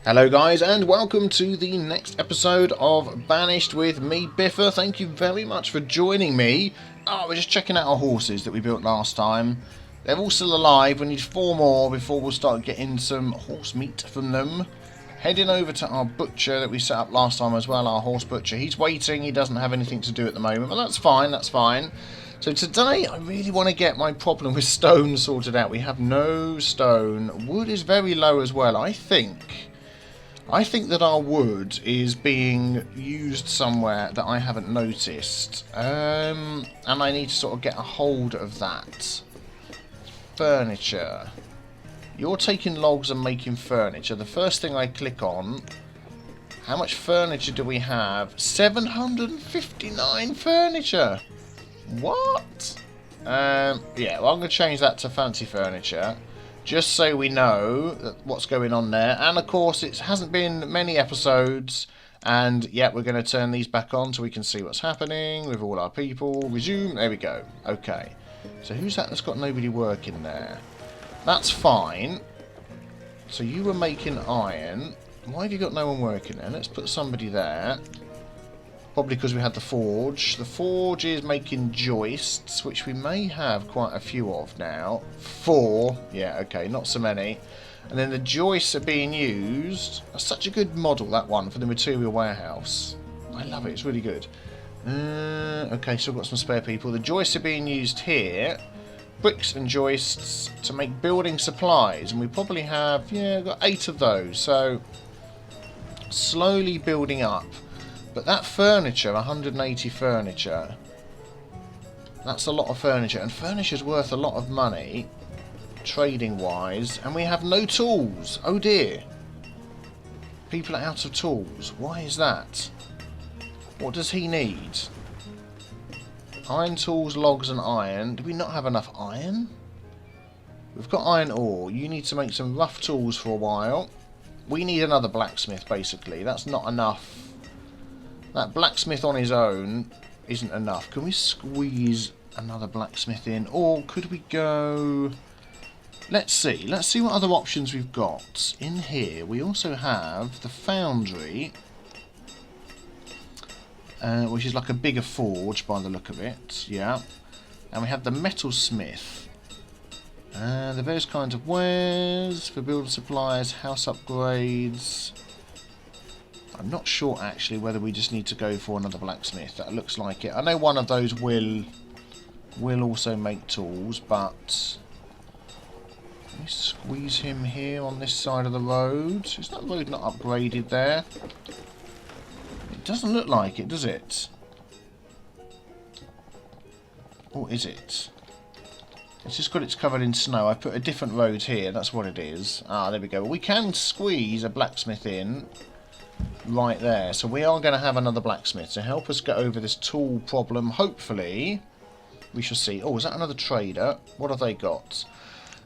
Hello guys, and welcome to the next episode of Banished with me, Biffa. Thank you very much for joining me. We're just checking out our horses that we built last time. They're all still alive. We need 4 more before we'll start getting some horse meat from them. Heading over to our butcher that we set up last time as well, our horse butcher. He's waiting, he doesn't have anything to do at the moment, but that's fine, that's fine. So today I really want to get my problem with stone sorted out. We have no stone. Wood is very low as well. I think that our wood is being used somewhere that I haven't noticed. And I need to sort of get a hold of that. Furniture. You're taking logs and making furniture. The first thing I click on, how much furniture do we have? 759 furniture. What? Yeah, well, I'm going to change that to fancy furniture. Just so we know what's going on there. And of course, it hasn't been many episodes. And yeah, we're going to turn these back on so we can see what's happening with all our people. Resume. There we go. Okay. So who's that that's got nobody working there? That's fine. So you were making iron. Why have you got no one working there? Let's put somebody there. Probably because we had the forge. The forge is making joists, which we may have quite a few of now. 4. Yeah, okay, not so many. And then the joists are being used. That's such a good model, that one, for the material warehouse. I love it, it's really good. Okay, so we've got some spare people. The joists are being used here. Bricks and joists to make building supplies. And we probably have, yeah, got 8 of those. So, slowly building up. But that furniture, 180 furniture, that's a lot of furniture. And furniture's worth a lot of money, trading-wise. And we have no tools. Oh dear. People are out of tools. Why is that? What does he need? Iron tools, logs and iron. Do we not have enough iron? We've got iron ore. You need to make some rough tools for a while. We need another blacksmith, basically. That's not enough. That blacksmith on his own isn't enough. Can we squeeze another blacksmith in? Or could we go... Let's see. Let's see what other options we've got. In here, we also have the foundry, which is like a bigger forge by the look of it. Yeah. And we have the metalsmith. The various kinds of wares for building supplies, house upgrades... I'm not sure actually whether we just need to go for another blacksmith. That looks like it. I know one of those will also make tools, but let me squeeze him here on this side of the road. Is that road not upgraded there? It doesn't look like it, does it? Or is it? It's just got it's covered in snow. I put a different road here. That's what it is. Ah, there we go. We can squeeze a blacksmith in. Right there, so we are going to have another blacksmith to help us get over this tool problem. Hopefully, we shall see. Oh, is that another trader? What have they got?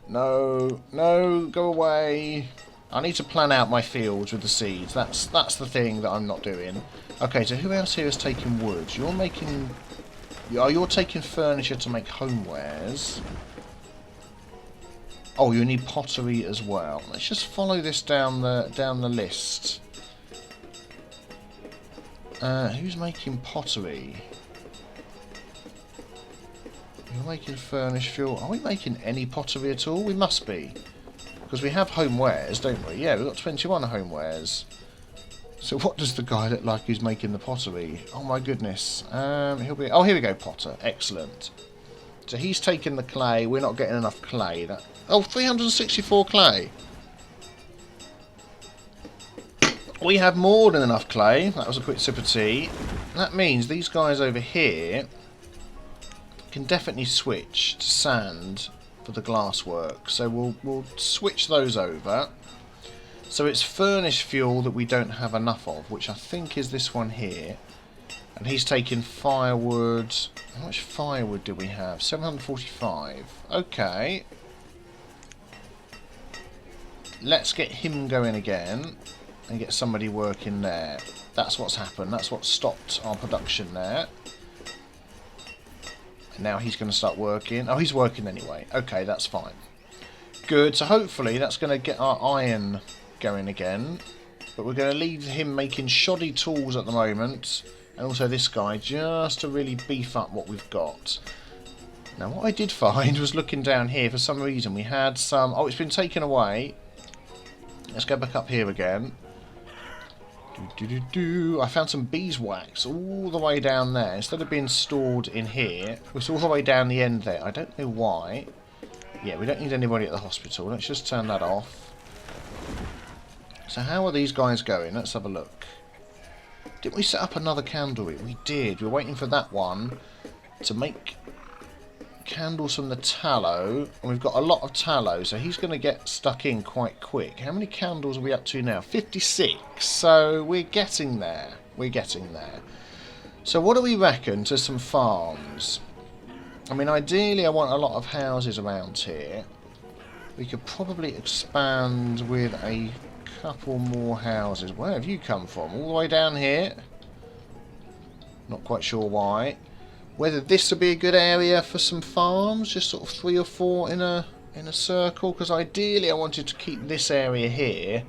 No, no, go away. I need to plan out my fields with the seeds. That's the thing that I'm not doing. Okay, so who else here is taking wood? You're making... You're taking furniture to make homewares. Oh, you need pottery as well. Let's just follow this down the list. Who's making pottery? You're making furnished fuel. Are we making any pottery at all? We must be. Because we have homewares, don't we? Yeah, we've got 21 homewares. So what does the guy look like who's making the pottery? Oh my goodness. He'll be... Oh, here we go, potter. Excellent. So he's taking the clay. We're not getting enough clay. Oh, 364 clay. We have more than enough clay. That was a quick sip of tea. That means these guys over here can definitely switch to sand for the glass work. So we'll switch those over. So it's furnished fuel that we don't have enough of, which I think is this one here. And he's taking firewood. How much firewood do we have? 745. Okay. Let's get him going again. And get somebody working there. That's what's happened. That's what stopped our production there. And now he's going to start working. Oh, he's working anyway. Okay, that's fine. Good. So hopefully that's going to get our iron going again. but we're going to leave him making shoddy tools at the moment, and also this guy, just to really beef up what we've got. Now what I did find was looking down here, for some reason we had some... Oh, it's been taken away. Let's go back up here again. I found some beeswax all the way down there. Instead of being stored in here, it's all the way down the end there. I don't know why. Yeah, we don't need anybody at the hospital. Let's just turn that off. So how are these guys going? Let's have a look. Didn't we set up another candle? We did. We're waiting for that one to make candles from the tallow, and we've got a lot of tallow, so he's going to get stuck in quite quick. How many candles are we up to now? 56. So we're getting there. We're getting there. So what do we reckon to some farms? I mean, ideally I want a lot of houses around here. We could probably expand with a couple more houses. Where have you come from? All the way down here? Not quite sure why. Whether this would be a good area for some farms, just sort of 3 or 4 in a circle, because ideally I wanted to keep this area here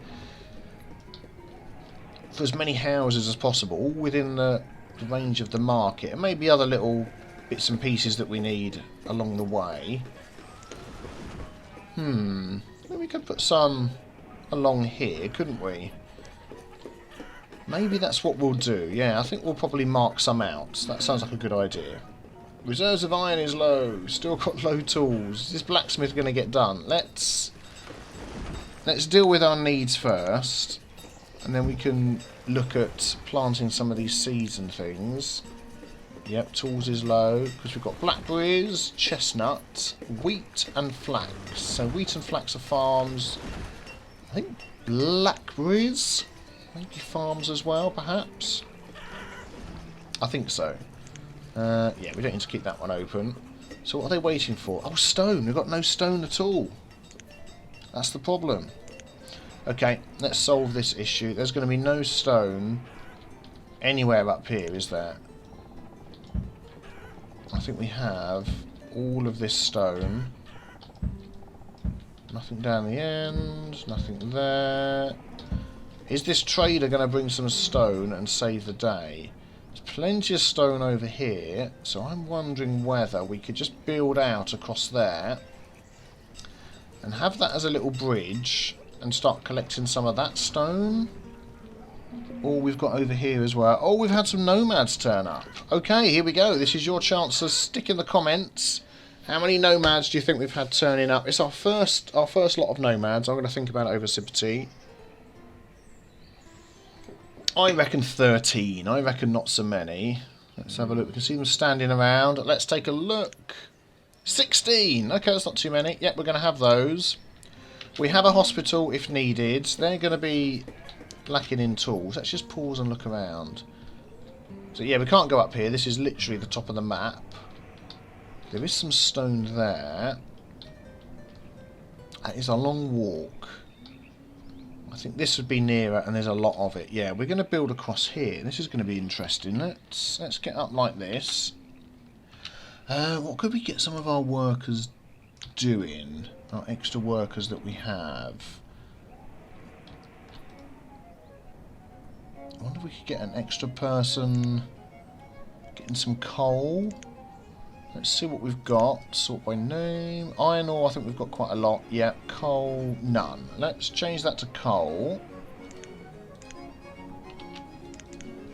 for as many houses as possible, all within the range of the market, and maybe other little bits and pieces that we need along the way. We could put some along here, couldn't we? Maybe that's what we'll do. Yeah, I think we'll probably mark some out. That sounds like a good idea. Reserves of iron is low. Still got low tools. Is this blacksmith going to get done? Let's deal with our needs first, and then we can look at planting some of these seeds and things. Yep, tools is low because we've got blackberries, chestnut, wheat and flax. So wheat and flax are farms. I think blackberries... maybe farms as well, perhaps? I think so. Yeah, we don't need to keep that one open. So what are they waiting for? Oh, stone! We've got no stone at all. That's the problem. Okay, let's solve this issue. There's going to be no stone anywhere up here, is there? I think we have all of this stone. Nothing down the end, nothing there. Is this trader going to bring some stone and save the day? There's plenty of stone over here, so I'm wondering whether we could just build out across there and have that as a little bridge and start collecting some of that stone. Or we've got over here as well. Oh, we've had some nomads turn up. Okay, here we go. This is your chance to stick in the comments. How many nomads do you think we've had turning up? It's our first lot of nomads. I'm going to think about it over a sip of tea. I reckon 13. I reckon not so many. Let's have a look. We can see them standing around. Let's take a look. 16. Okay, that's not too many. Yep, we're going to have those. We have a hospital if needed. They're going to be lacking in tools. Let's just pause and look around. So yeah, we can't go up here. This is literally the top of the map. There is some stone there. That is a long walk. I think this would be nearer, and there's a lot of it. Yeah, we're going to build across here. This is going to be interesting. Let's get up like this. What could we get some of our workers doing? Our extra workers that we have. I wonder if we could get an extra person getting some coal. Let's see what we've got. Sort by name. Iron ore, I think we've got quite a lot. Yeah, coal, none. Let's change that to coal.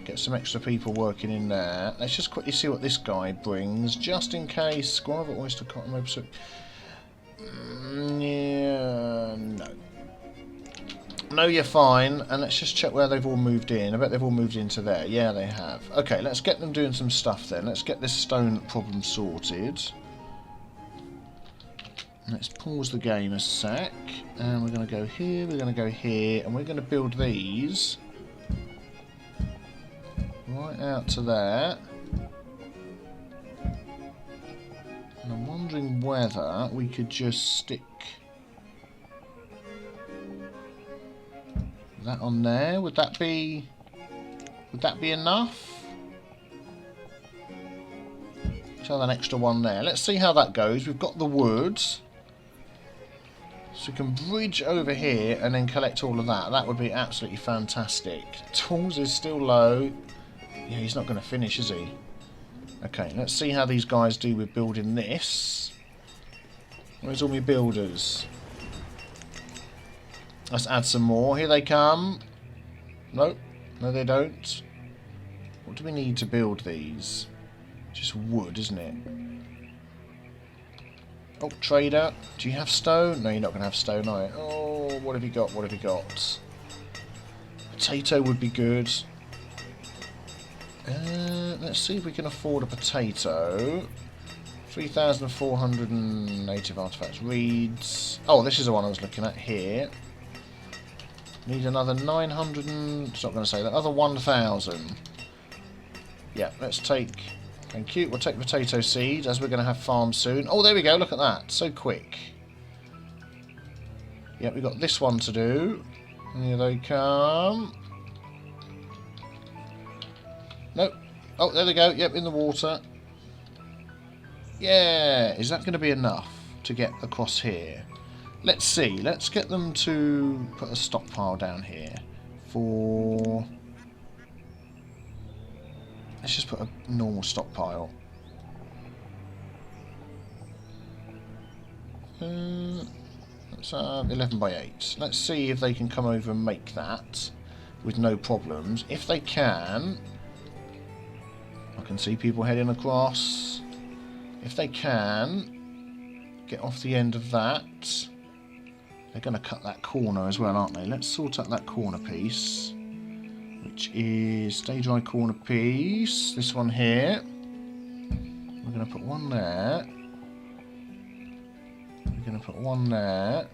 Get some extra people working in there. Let's just quickly see what this guy brings, just in case. Guava, oyster, cotton, maple syrup. Yeah, no. No, you're fine. And let's just check where they've all moved in. I bet they've all moved into there. Yeah, they have. Okay, let's get them doing some stuff then. Let's get this stone problem sorted. Let's pause the game a sec. And we're going to go here, we're going to go here, and we're going to build these right out to there. And I'm wondering whether we could just stick that on there. Would that be enough? Let's have an extra one there. Let's see how that goes. We've got the wood. So we can bridge over here and then collect all of that. That would be absolutely fantastic. Tools is still low. Yeah, he's not going to finish, is he? Okay, let's see how these guys do with building this. Where's all my builders? Let's add some more. Here they come. Nope. No, they don't. What do we need to build these? Just wood, isn't it? Oh, trader. Do you have stone? No, you're not going to have stone, are you? Oh, what have you got? What have you got? Potato would be good. Let's see if we can afford a potato. 3,400 native artifacts. Reeds. Oh, this is the one I was looking at here. Need another 900 and... It's not going to say that. Another 1,000. Yeah, let's take... Thank you. We'll take potato seeds, as we're going to have farms soon. Oh, there we go. Look at that. So quick. Yep, we've got this one to do. Here they come. Nope. Oh, there they go. Yep, in the water. Yeah. Is that going to be enough to get across here? Let's see. Let's get them to put a stockpile down here for... Let's just put a normal stockpile. That's 11 by 8. Let's see if they can come over and make that with no problems. If they can... I can see people heading across. If they can get off the end of that... They're going to cut that corner as well, aren't they? Let's sort out that corner piece, which is stay dry corner piece. This one here. We're going to put one there. We're going to put one there.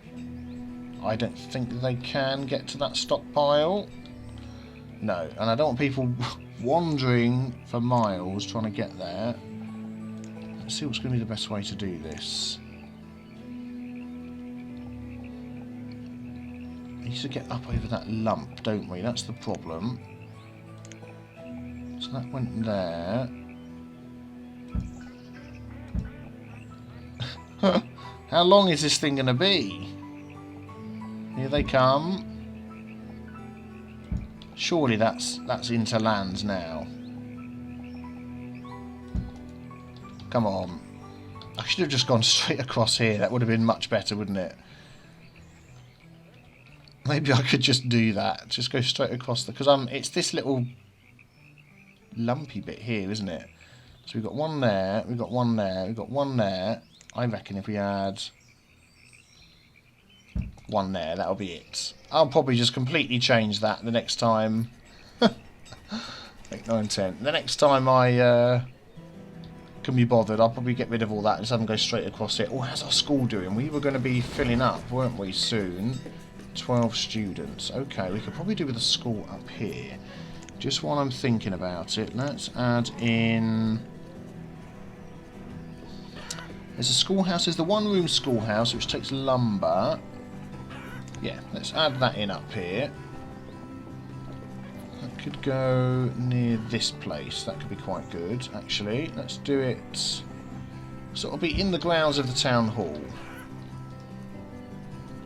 I don't think they can get to that stockpile. No, and I don't want people wandering for miles trying to get there. Let's see what's going to be the best way to do this. We need to get up over that lump, don't we? That's the problem. So that went there. How long is this thing going to be? Here they come. Surely that's into lands now. Come on. I should have just gone straight across here. That would have been much better, wouldn't it? Maybe I could just do that. Just go straight across the... Because it's this little lumpy bit here, isn't it? So we've got one there. We've got one there. We've got one there. I reckon if we add one there, that'll be it. I'll probably just completely change that the next time. 8, 9, 10. The next time I can be bothered, I'll probably get rid of all that and just have them go straight across it. Oh, how's our school doing? We were going to be filling up, weren't we, soon? 12 students. Okay, we could probably do with a school up here. Just while I'm thinking about it, let's add in... There's a schoolhouse. There's the one-room schoolhouse, which takes lumber. Yeah, let's add that in up here. That could go near this place. That could be quite good, actually. Let's do it... So it'll be in the grounds of the town hall.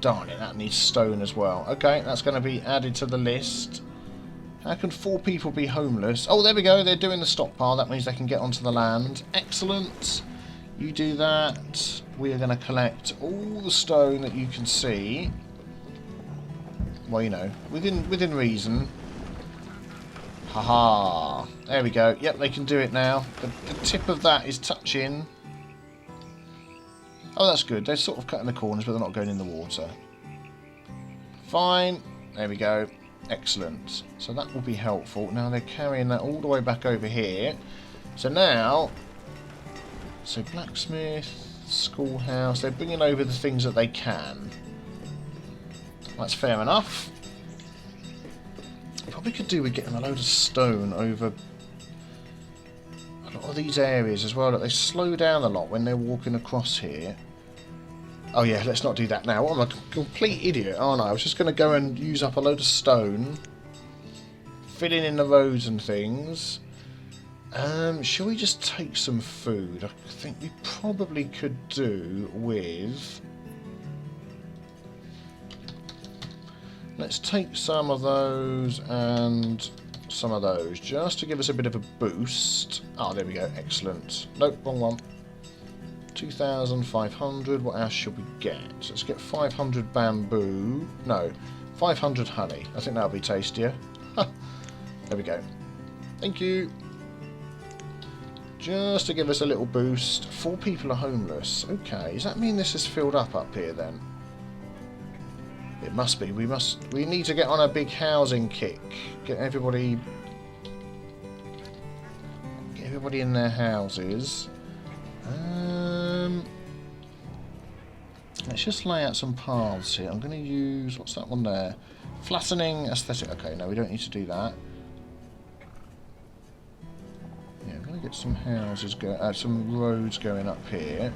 Darn it, that needs stone as well. Okay, that's going to be added to the list. How can 4 people be homeless? Oh, there we go. They're doing the stockpile. That means they can get onto the land. Excellent. You do that. We are going to collect all the stone that you can see. Well, you know, within reason. Haha. There we go. Yep, they can do it now. The tip of that is touching. Oh, that's good. They're sort of cutting the corners, but they're not going in the water. Fine. There we go. Excellent. So that will be helpful. Now they're carrying that all the way back over here. So now... So blacksmith, schoolhouse, they're bringing over the things that they can. That's fair enough. Probably could do with getting a load of stone over a lot of these areas as well. That they slow down a lot when they're walking across here. Oh yeah, let's not do that now. I'm a complete idiot, aren't I? I was just going to go and use up a load of stone, filling in the roads and things. Shall we just take some food? I think we probably could do with Let's take some of those and some of those, just to give us a bit of a boost. Oh, there we go. Excellent. Nope, wrong one. 2,500. What else should we get? So let's get 500 bamboo. No, 500 honey. I think that'll be tastier. There we go. Thank you. Just to give us a little boost. 4 people are homeless. Okay, does that mean this is filled up here then? It must be. We need to get on a big housing kick. Get everybody in their houses. Let's just lay out some paths here. I'm going to use, what's that one there? Flattening aesthetic. Okay, no, we don't need to do that. Yeah, I'm going to get some houses, some roads going up here.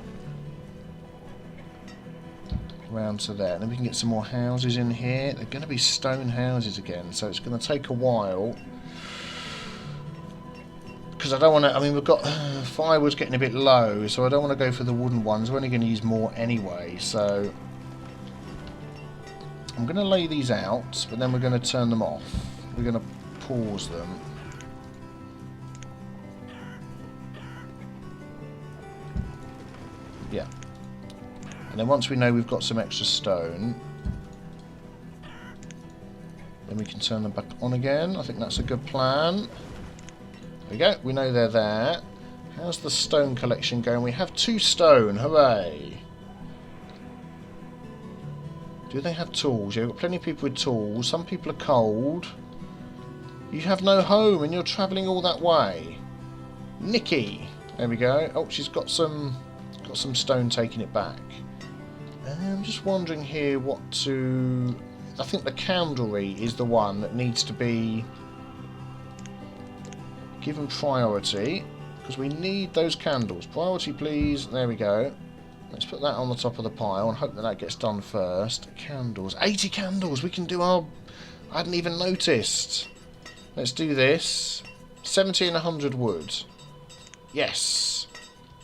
Round to there. And then we can get some more houses in here. They're going to be stone houses again, so it's going to take a while. Because I don't want to, I mean, we've got firewood's getting a bit low, so I don't want to go for the wooden ones. We're only going to use more anyway, so I'm going to lay these out, but then we're going to turn them off. We're going to pause them. Yeah. And then once we know we've got some extra stone, then we can turn them back on again. I think that's a good plan. There we go. We know they're there. How's the stone collection going? We have 2 stone. Hooray! Do they have tools? Yeah, we've got plenty of people with tools. Some people are cold. You have no home and you're travelling all that way. Nikki! There we go. Oh, she's got some stone taking it back. I'm just wondering here what to... I think the candlery is the one that needs to be given priority, because we need those candles. Priority, please. There we go. Let's put that on the top of the pile and hope that that gets done first. Candles. 80 candles! We can do our... I hadn't even noticed. Let's do this. 70 and 100 wood. Yes!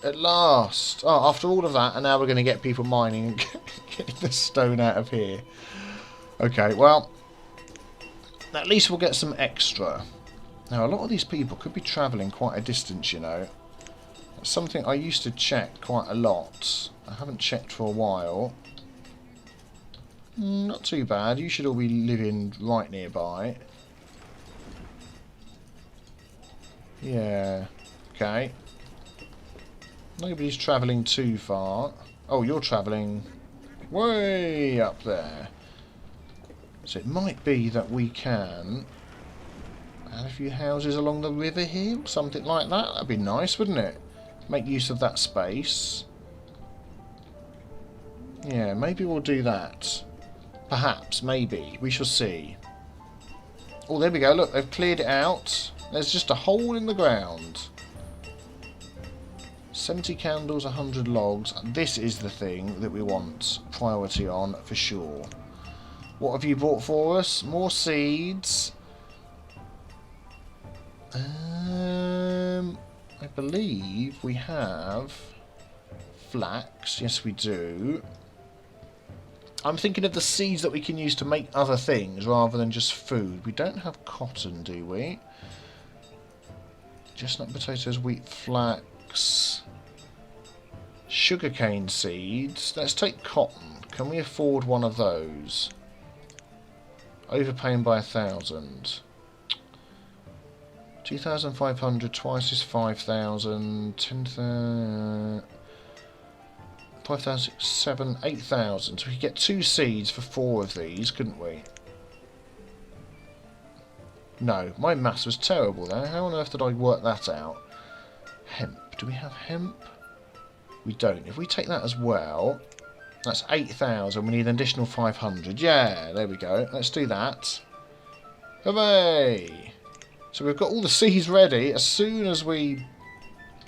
At last! Oh, after all of that, and now we're going to get people mining and getting the stone out of here. Okay, well, at least we'll get some extra. Now, a lot of these people could be travelling quite a distance, you know. That's something I used to check quite a lot. I haven't checked for a while. Not too bad. You should all be living right nearby. Yeah. Okay. Nobody's travelling too far. Oh, you're travelling way up there. So it might be that we can add a few houses along the river here, or something like that. That'd be nice, wouldn't it? Make use of that space. Yeah, maybe we'll do that. Perhaps, maybe. We shall see. Oh, there we go. Look, they've cleared it out. There's just a hole in the ground. 70 candles, 100 logs. This is the thing that we want priority on for sure. What have you brought for us? More seeds. I believe we have flax. Yes, we do. I'm thinking of the seeds that we can use to make other things rather than just food. We don't have cotton, do we? Chestnut, potatoes, wheat, flax, sugarcane seeds. Let's take cotton. Can we afford one of those? Overpaying by 1,000. 2,500 twice is 5,000. 10,000. 5,000, 7, 8,000. So we could get 2 seeds for 4 of these, couldn't we? No, my maths was terrible there. How on earth did I work that out? Hemp. Do we have hemp? We don't. If we take that as well, that's 8,000. We need an additional 500. Yeah, there we go. Let's do that. Hooray! So we've got all the seeds ready. As soon as we...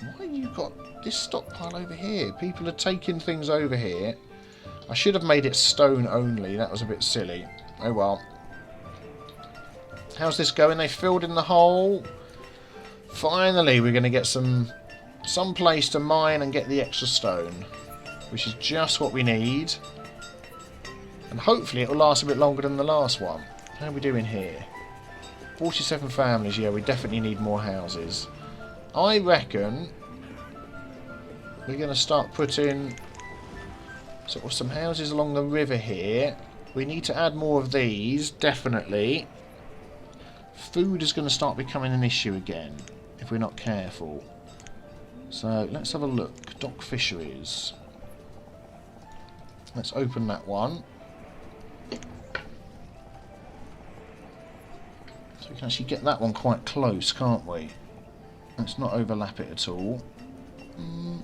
Why have you got this stockpile over here? People are taking things over here. I should have made it stone only. That was a bit silly. Oh well. How's this going? They filled in the hole. Finally, we're going to get some place to mine and get the extra stone, which is just what we need. And hopefully it will last a bit longer than the last one. How are we doing here? 47 families. Yeah, we definitely need more houses. I reckon we're going to start putting sort of some houses along the river here. We need to add more of these, definitely. Food is going to start becoming an issue again if we're not careful. So let's have a look. Dock fisheries. Let's open that one. So we can actually get that one quite close, can't we? Let's not overlap it at all.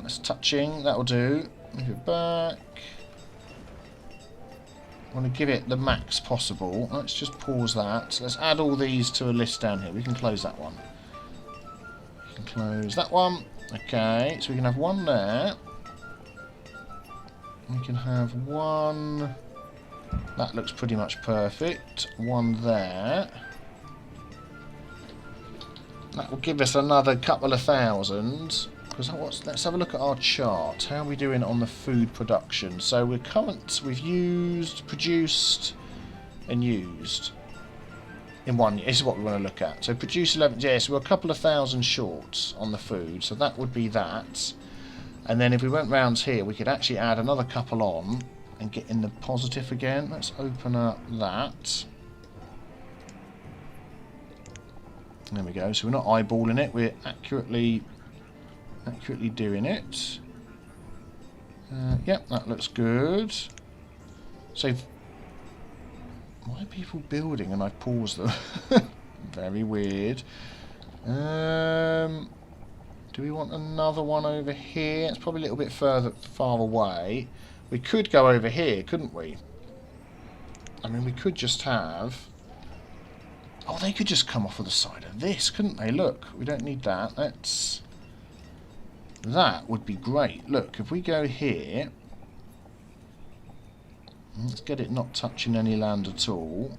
That's touching, that'll do. Move it back. I want to give it the max possible. Let's just pause that. Let's add all these to a list down here. We can close that one. We can close that one. Okay, so we can have one there. We can have one. That looks pretty much perfect. One there. That will give us another couple of thousand. Let's have a look at our chart. How are we doing on the food production? So we've used, produced, and used in one. This is what we want to look at. So produce 11. Yes, we're a couple of thousand short on the food. So that would be that. And then if we went round here, we could actually add another couple on and get in the positive again. Let's open up that. There we go. So we're not eyeballing it. We're accurately doing it. Yep, that looks good. So, why are people building and I pause them? Very weird. Do we want another one over here? It's probably a little bit far away. We could go over here, couldn't we? I mean, we could just have... Oh, they could just come off of the side of this, couldn't they? Look, we don't need that. That would be great. Look, if we go here... Let's get it not touching any land at all.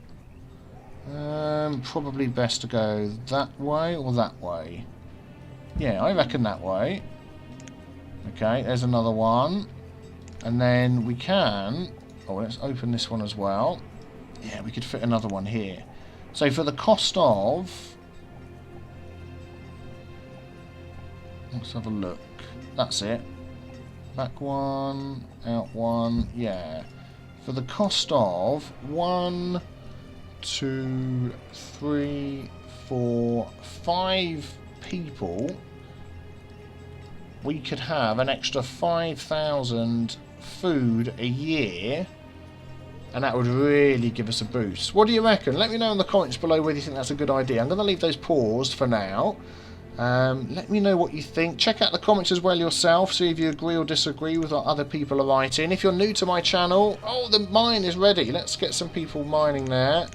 Probably best to go that way or that way. Yeah, I reckon that way. Okay, there's another one. And then we can... Oh, let's open this one as well. Yeah, we could fit another one here. So for the cost of... Let's have a look. That's it. Back one, out one, yeah. For the cost of 1, 2, 3, 4, 5 people, we could have an extra 5,000 food a year, and that would really give us a boost. What do you reckon? Let me know in the comments below whether you think that's a good idea. I'm going to leave those paused for now. Let me know what you think. Check out the comments as well yourself, see if you agree or disagree with what other people are writing. If you're new to my channel, oh, the mine is ready. Let's get some people mining there.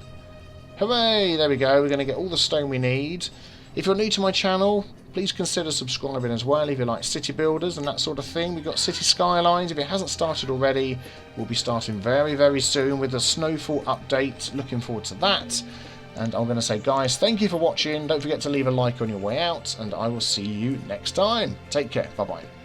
Hooray! There we go. We're going to get all the stone we need. If you're new to my channel, please consider subscribing as well if you like city builders and that sort of thing. We've got city skylines. If it hasn't started already, we'll be starting very, very soon with the snowfall update. Looking forward to that. And I'm going to say, guys, thank you for watching. Don't forget to leave a like on your way out, and I will see you next time. Take care. Bye-bye.